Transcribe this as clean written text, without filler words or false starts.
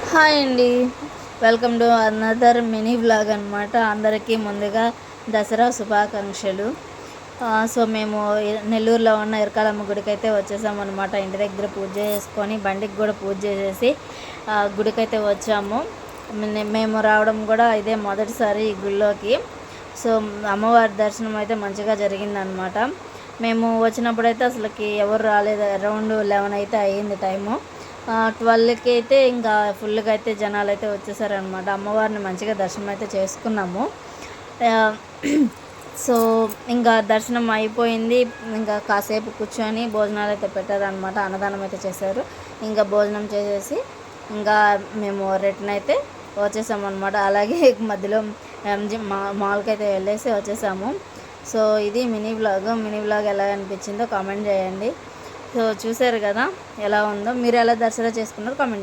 Hi అండి. Welcome to another mini vlog అనమాట. అందరికీ ముందుగా దసరా శుభాకాంక్షలు. సో మేము నెల్లూరులో ఉన్న ఇరకాలమ్మ గుడికి అయితే వచ్చేసామన్నమాట. ఇంటి దగ్గర పూజ చేసుకొని బండికి కూడా పూజ చేసేసి గుడికైతే వచ్చాము. మేము రావడం కూడా ఇదే మొదటిసారి ఈ గుడిలోకి. సో అమ్మవారి దర్శనం అయితే మంచిగా జరిగిందనమాట. మేము వచ్చినప్పుడైతే అసలుకి ఎవరు రాలేదు. అరౌండ్ 11 అయితే అయ్యింది టైము. 12కి అయితే ఇంకా ఫుల్గా అయితే జనాలు అయితే వచ్చేసారనమాట. అమ్మవారిని మంచిగా దర్శనం అయితే చేసుకున్నాము. సో ఇంకా దర్శనం అయిపోయింది. ఇంకా కాసేపు కూర్చొని భోజనాలు అయితే పెట్టారనమాట. అన్నదానం అయితే చేశారు. ఇంకా భోజనం చేసేసి ఇంకా మేము రిటర్న్ అయితే వచ్చేసామన్నమాట. అలాగే మధ్యలో ఎంజీ మాల్కి అయితే వెళ్ళేసి వచ్చేసాము. సో ఇది మినీ వ్లాగ్ ఎలా అనిపించిందో కామెంట్ చేయండి. సో చూసారు కదా ఎలా ఉందో. మీరు ఎలా దసరా చేసుకున్నారో కామెంట్